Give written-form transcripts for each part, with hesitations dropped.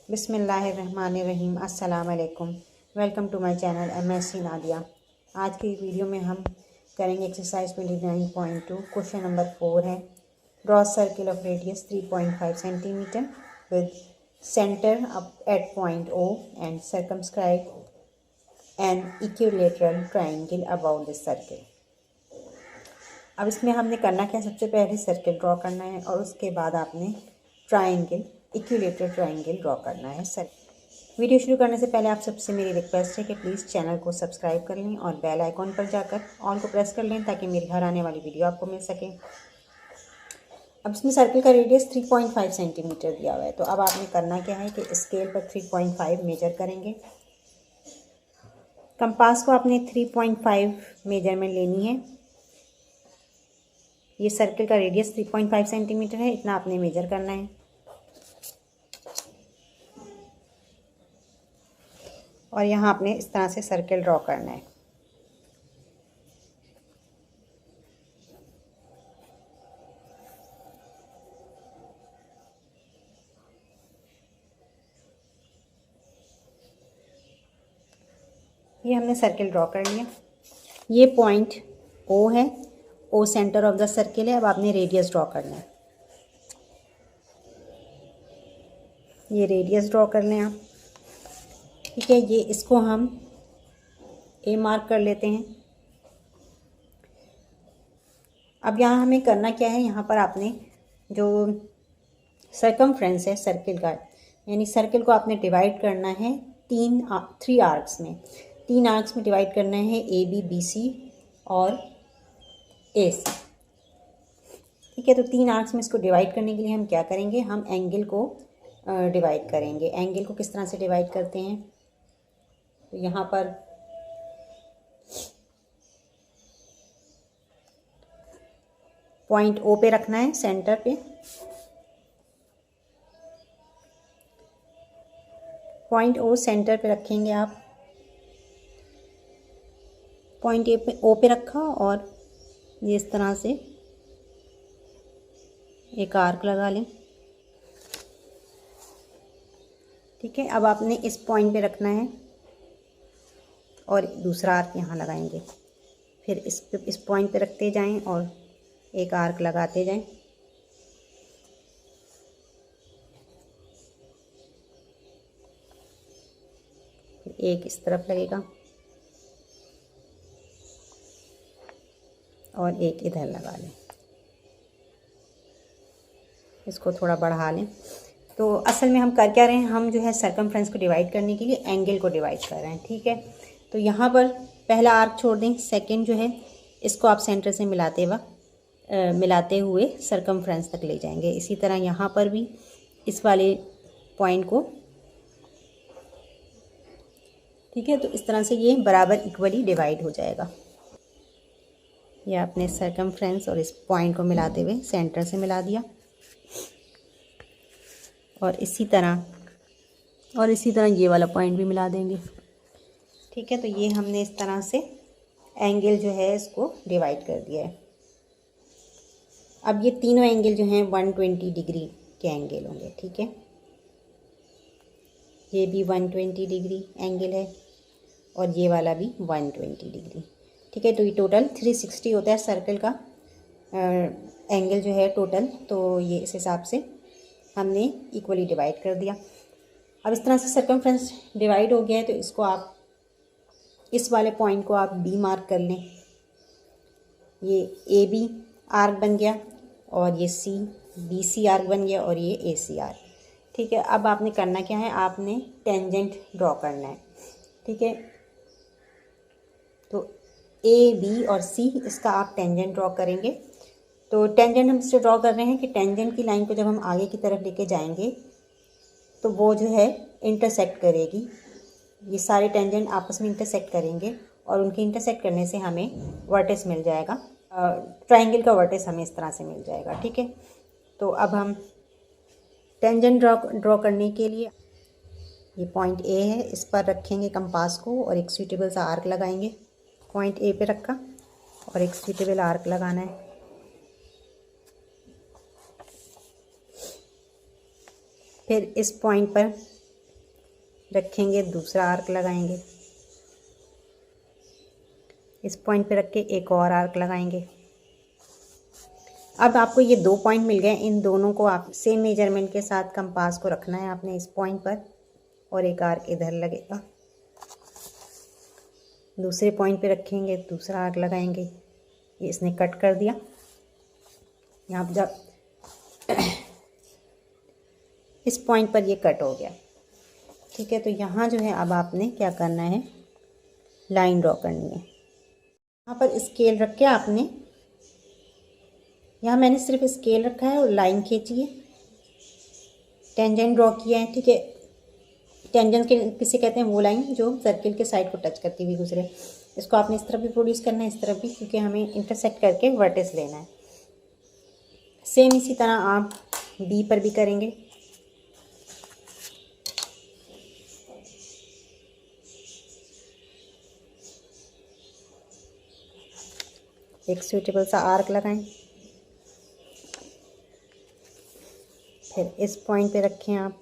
बिस्मिल्लाहिर्रहमानिर्रहीम। अस्सलाम वालेकुम। Welcome to my channel MSc Nadia. आज की वीडियो में हम करेंगे एक्सरसाइज 29.2। क्वेश्चन नंबर 4 है, draw circle of radius 3.5 centimetre with centre up at point O and circumscribe an equilateral triangle about this circle. अब इसमें हमने करना क्या, सबसे पहले सर्किल ड्रॉ करना है और उसके बाद आपने ट्राइंगल, इक्विलेटरल ट्राइंगल ड्रॉ करना है। सर, वीडियो शुरू करने से पहले आप सबसे मेरी रिक्वेस्ट है कि प्लीज़ चैनल को सब्सक्राइब कर लें और बेल आइकॉन पर जाकर ऑल को प्रेस कर लें ताकि मेरी हर आने वाली वीडियो आपको मिल सके। अब इसमें सर्किल का रेडियस 3.5 सेंटीमीटर दिया हुआ है, तो अब आपने करना क्या है कि स्केल पर 3.5 मेजर करेंगे। कंपास को आपने 3.5 मेजरमेंट लेनी है। ये सर्किल का रेडियस 3.5 सेंटीमीटर है, इतना आपने मेजर करना है। और यहाँ आपने इस तरह से सर्किल ड्रॉ करना है। ये हमने सर्किल ड्रॉ कर लिया। ये पॉइंट O है, O centre of the circle है। अब आपने रेडियस ड्रॉ करना है। ये रेडियस ड्रॉ कर लें आप, ठीक है। ये इसको हम A मार्क कर लेते हैं। अब यहाँ हमें करना क्या है, यहाँ पर आपने जो सर्कमफ्रेंस है सर्किल का, यानी सर्किल को आपने डिवाइड करना है थ्री आर्क्स में। 3 आर्क्स में डिवाइड करना है, AB, BC और AC, ठीक है। तो 3 आर्क्स में इसको डिवाइड करने के लिए हम क्या करेंगे, हम एंगल को डिवाइड करेंगे। एंगल को किस तरह से डिवाइड करते हैं, तो यहाँ पर पॉइंट O पे रखना है, सेंटर पे। पॉइंट O सेंटर पे रखेंगे आप। पॉइंट O पे रखा और ये इस तरह से एक आर्क लगा लें, ठीक है। अब आपने इस पॉइंट पे रखना है और दूसरा आर्क यहाँ लगाएंगे। फिर इस पॉइंट पे रखते जाएं और एक आर्क लगाते जाएं। फिर एक इस तरफ लगेगा और एक इधर लगा लें। इसको थोड़ा बढ़ा लें। तो असल में हम कर क्या रहे हैं, हम जो है सर्कमफ्रेंस को डिवाइड करने के लिए एंगल को डिवाइड कर रहे हैं, ठीक है। तो यहाँ पर पहला आर्क छोड़ दें, सेकंड जो है इसको आप सेंटर से मिलाते हुए सर्कमफ्रेंस तक ले जाएंगे। इसी तरह यहाँ पर भी इस वाले पॉइंट को, ठीक है। तो इस तरह से ये बराबर इक्वली डिवाइड हो जाएगा। ये आपने सर्कमफ्रेंस और इस पॉइंट को मिलाते हुए सेंटर से मिला दिया और इसी तरह ये वाला पॉइंट भी मिला देंगे, ठीक है। तो ये हमने इस तरह से एंगल जो है इसको डिवाइड कर दिया है। अब ये तीनों एंगल जो हैं 120 डिग्री के एंगल होंगे, ठीक है। ये भी 120 डिग्री एंगल है और ये वाला भी 120 डिग्री, ठीक है। तो ये टोटल 360 होता है सर्किल का एंगल जो है टोटल। तो ये इस हिसाब से हमने इक्वली डिवाइड कर दिया। अब इस तरह से सर्कमफ्रेंस डिवाइड हो गया है, तो इसको आप, इस वाले पॉइंट को आप B मार्क कर लें। ये AB आर्क बन गया और ये BC आर्क बन गया और ये AC आर्क, ठीक है। अब आपने करना क्या है, आपने टेंजेंट ड्रॉ करना है, ठीक है। तो A, B और C, इसका आप टेंजेंट ड्रॉ करेंगे। तो टेंजेंट हम इससे ड्रॉ कर रहे हैं कि टेंजेंट की लाइन को जब हम आगे की तरफ लेके जाएंगे तो वो जो है इंटरसेक्ट करेगी। ये सारे टेंजेंट आपस में इंटरसेक्ट करेंगे और उनके इंटरसेक्ट करने से हमें वर्टेक्स मिल जाएगा। ट्राइंगल का वर्टेक्स हमें इस तरह से मिल जाएगा, ठीक है। तो अब हम टेंजेंट ड्रॉ करने के लिए ये पॉइंट A है, इस पर रखेंगे कंपास को और एक सूटेबल सा आर्क लगाएंगे। पॉइंट A पे रखा और एक सूटेबल आर्क लगाना है। फिर इस पॉइंट पर रखेंगे, दूसरा आर्क लगाएंगे, इस पॉइंट पे रख के एक और आर्क लगाएंगे। अब आपको ये 2 पॉइंट मिल गए, इन दोनों को आप सेम मेजरमेंट के साथ कंपास को रखना है आपने इस पॉइंट पर, और एक आर्क इधर लगेगा। दूसरे पॉइंट पे रखेंगे, दूसरा आर्क लगाएंगे, ये इसने कट कर दिया। यहाँ पर जब इस पॉइंट पर ये कट हो गया, ठीक है। तो यहाँ जो है अब आपने क्या करना है, लाइन ड्रॉ करनी है। यहाँ पर स्केल रख के आपने, यहाँ मैंने सिर्फ स्केल रखा है और लाइन खींची है, टेंजेंट ड्रॉ किया है, ठीक है। टेंजेंट के किसे कहते हैं, वो लाइन जो सर्किल के साइड को टच करती हुई गुजरे। इसको आपने इस तरफ भी प्रोड्यूस करना है, इस तरफ भी, क्योंकि हमें इंटरसेक्ट करके वर्टेक्स लेना है। सेम इसी तरह आप बी पर भी करेंगे। एक सूटेबल सा आर्क लगाएं, फिर इस पॉइंट पे रखें आप,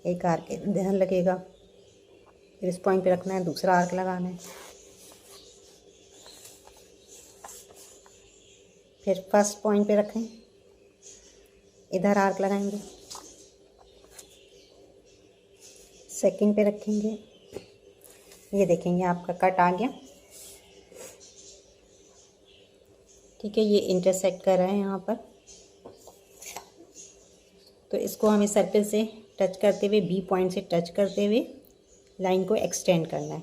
एक आर्क इधर लगेगा, फिर इस पॉइंट पे रखना है, दूसरा आर्क लगाना है, फिर फर्स्ट पॉइंट पे रखें, इधर आर्क लगाएंगे, सेकंड पे रखेंगे, ये देखेंगे आपका कट आ गया, ठीक है। ये इंटरसेक्ट कर रहा है यहाँ पर, तो इसको हमें सर्कल से टच करते हुए, बी पॉइंट से टच करते हुए लाइन को एक्सटेंड करना है।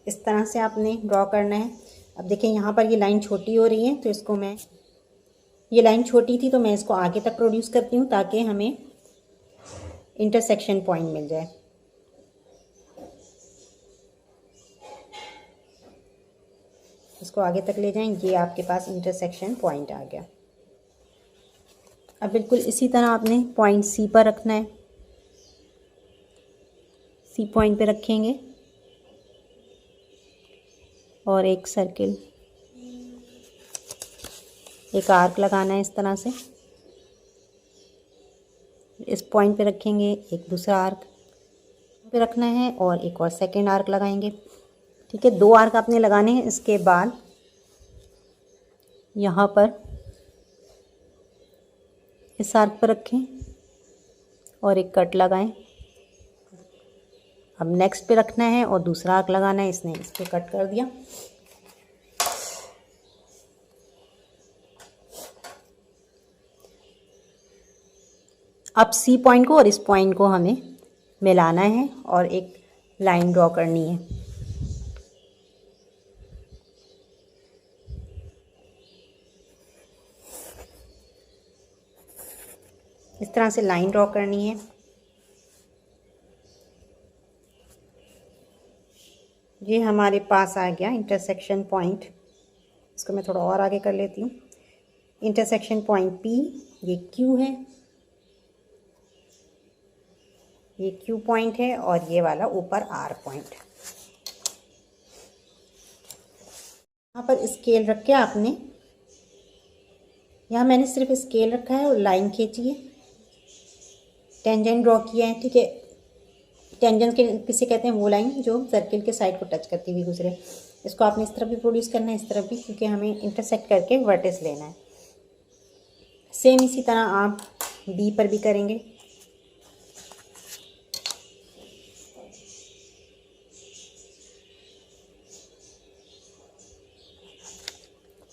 इस तरह से आपने ड्रॉ करना है। अब देखिए यहाँ पर ये लाइन छोटी हो रही है, तो इसको मैं, ये लाइन छोटी थी तो मैं इसको आगे तक प्रोड्यूस करती हूँ ताकि हमें इंटरसेक्शन पॉइंट मिल जाए। इसको आगे तक ले जाएं, ये आपके पास इंटरसेक्शन पॉइंट आ गया। अब बिल्कुल इसी तरह आपने पॉइंट सी पर रखना है, सी पॉइंट पे रखेंगे और एक सर्किल, एक आर्क लगाना है इस तरह से, इस पॉइंट पे रखेंगे, एक दूसरा आर्क पे रखना है और एक और सेकेंड आर्क लगाएंगे, ठीक है। 2 आर्क आपने लगाने हैं। इसके बाद यहाँ पर इस आर्क पर रखें और एक कट लगाएं। अब नेक्स्ट पे रखना है और दूसरा आर्क लगाना है, इसने इस पे कट कर दिया। अब सी पॉइंट को और इस पॉइंट को हमें मिलाना है और एक लाइन ड्रॉ करनी है। इस तरह से लाइन ड्रॉ करनी है। ये हमारे पास आ गया इंटरसेक्शन पॉइंट। इसको मैं थोड़ा और आगे कर लेती हूँ। इंटरसेक्शन पॉइंट पी, ये क्यू है, ये क्यू पॉइंट है और ये वाला ऊपर आर पॉइंट। यहाँ पर स्केल रख के आपने, यहाँ मैंने सिर्फ स्केल रखा है और लाइन खींची है, टेंजेंट ड्रॉ किया है, ठीक है। टेंजेंट के किसे कहते हैं, वो लाइन जो सर्किल के साइड को टच करती हुई गुजरे। इसको आपने इस तरफ भी प्रोड्यूस करना है, इस तरफ भी, क्योंकि हमें इंटरसेक्ट करके वर्टेक्स लेना है। सेम इसी तरह आप बी पर भी करेंगे।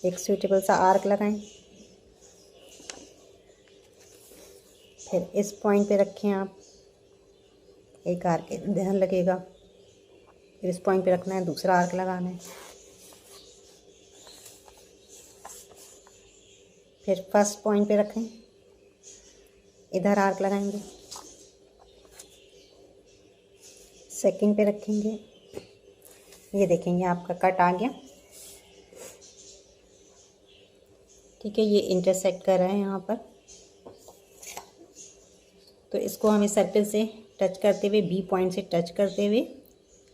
एक सूटेबल सा आर्क लगाएं, फिर इस पॉइंट पे रखें आप, एक आर्क इधर लगेगा, फिर इस पॉइंट पे रखना है, दूसरा आर्क लगाना है, फिर फर्स्ट पॉइंट पे रखें, इधर आर्क लगाएंगे, सेकंड पे रखेंगे, ये देखेंगे आपका कट आ गया, ठीक है। ये इंटरसेक्ट कर रहा है यहाँ पर, तो इसको हमें सर्कल से टच करते हुए, बी पॉइंट से टच करते हुए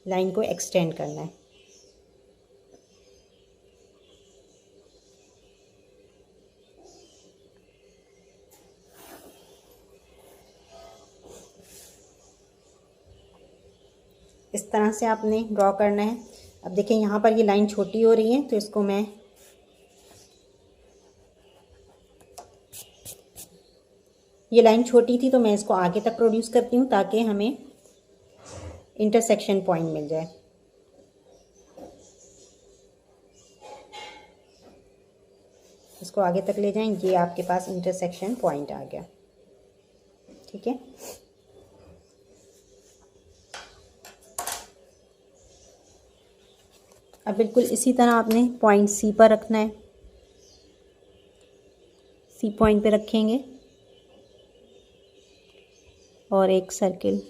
लाइन को एक्सटेंड करना है। इस तरह से आपने ड्रॉ करना है। अब देखिए यहाँ पर ये लाइन छोटी हो रही है, तो इसको मैं ये लाइन छोटी थी तो मैं इसको आगे तक प्रोड्यूस करती हूँ ताकि हमें इंटरसेक्शन पॉइंट मिल जाए। इसको आगे तक ले जाएं, ये आपके पास इंटरसेक्शन पॉइंट आ गया। ठीक है, अब बिल्कुल इसी तरह आपने पॉइंट सी पर रखना है। सी पॉइंट पे रखेंगे और एक सर्किल,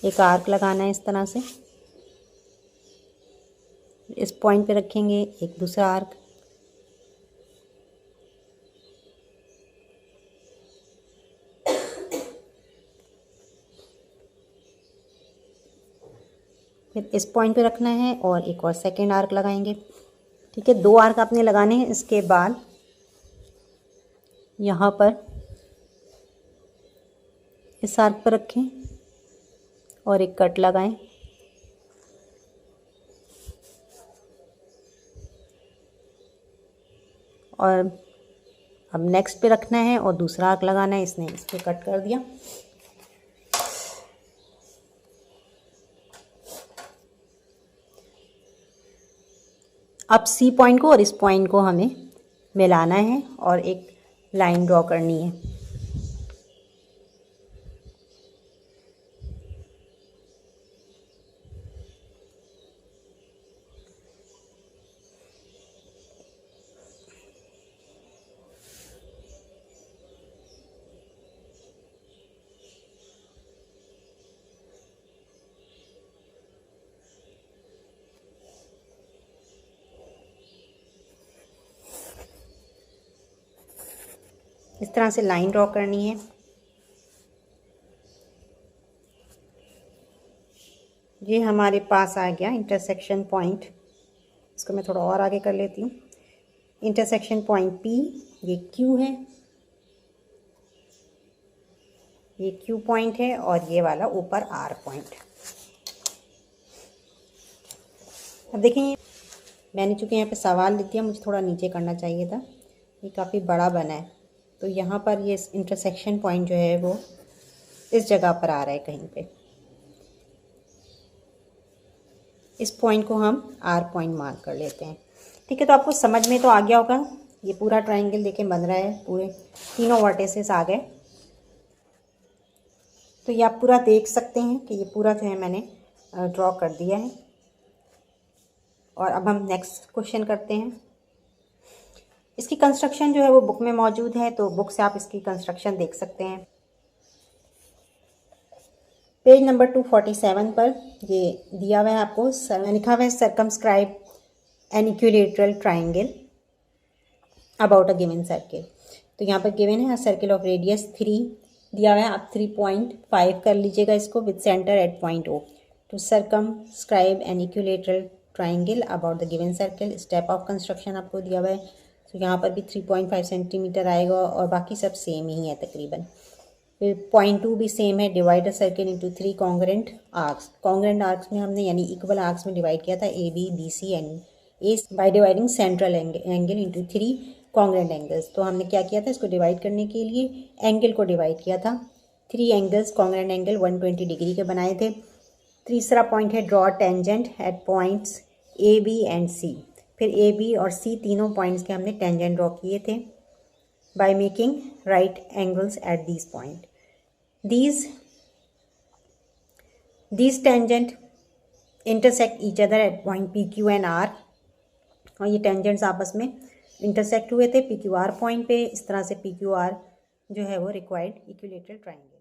एक आर्क लगाना है इस तरह से। इस पॉइंट पे रखेंगे एक दूसरा आर्क, फिर इस पॉइंट पे रखना है और एक और सेकेंड आर्क लगाएंगे। ठीक है, 2 आर्क आपने लगाने हैं। इसके बाद यहाँ पर इस आर्क पर रखें और एक कट लगाएं। और अब नेक्स्ट पे रखना है और दूसरा आर्क लगाना है। इसने इस पे कट कर दिया। अब सी पॉइंट को और इस पॉइंट को हमें मिलाना है और एक लाइन ड्रॉ करनी है। इस तरह से लाइन ड्रॉ करनी है। ये हमारे पास आ गया इंटरसेक्शन पॉइंट। इसको मैं थोड़ा और आगे कर लेती हूँ। इंटरसेक्शन पॉइंट पी, ये क्यू है, ये क्यू पॉइंट है और ये वाला ऊपर आर पॉइंट। अब देखिए मैंने चूँकि यहाँ पे सवाल लिख दिया, मुझे थोड़ा नीचे करना चाहिए था, ये काफ़ी बड़ा बना है। तो यहाँ पर ये इंटरसेक्शन पॉइंट जो है वो इस जगह पर आ रहा है कहीं पे। इस पॉइंट को हम आर पॉइंट मार्क कर लेते हैं। ठीक है, तो आपको समझ में तो आ गया होगा। ये पूरा ट्रायंगल देखे बन रहा है, पूरे तीनों वर्टिसेस आ गए। तो ये आप पूरा देख सकते हैं कि ये पूरा जो है मैंने ड्रॉ कर दिया है। और अब हम नेक्स्ट क्वेश्चन करते हैं। इसकी कंस्ट्रक्शन जो है वो बुक में मौजूद है, तो बुक से आप इसकी कंस्ट्रक्शन देख सकते हैं। पेज नंबर 247 पर ये दिया हुआ है आपको, लिखा हुआ है circumscribe an equilateral triangle about a given circle. तो यहाँ पर गिवन है सर्किल ऑफ रेडियस 3 दिया हुआ है। आप 3.5 कर लीजिएगा इसको with centre at point O. To circumscribe an equilateral triangle about the given circle, step of construction आपको दिया हुआ है। तो यहाँ पर भी 3.5 सेंटीमीटर आएगा और बाकी सब सेम ही है तकरीबन। फिर पॉइंट 2 भी सेम है। Divide a circle into 3 congruent arcs. Congruent arcs में हमने यानी इक्वल आर्क्स में डिवाइड किया था, A B B C and A, by dividing central angle into 3 congruent angles. तो हमने क्या किया था, इसको डिवाइड करने के लिए एंगल को डिवाइड किया था। 3 एंगल्स कॉन्ग्रेंट एंगल 120 डिग्री के बनाए थे। तीसरा पॉइंट है draw tangent at points A B and C. फिर ए बी और सी तीनों पॉइंट्स के हमने टेंजेंट ड्रॉ किए थे by making right angles at these point. These tangent intersect each other at point PQ and R। और ये टेंजेंट्स आपस में इंटरसेक्ट हुए थे PQR पॉइंट पे। इस तरह से PQR जो है वो रिक्वायर्ड इक्विलैटरल ट्रायंगल।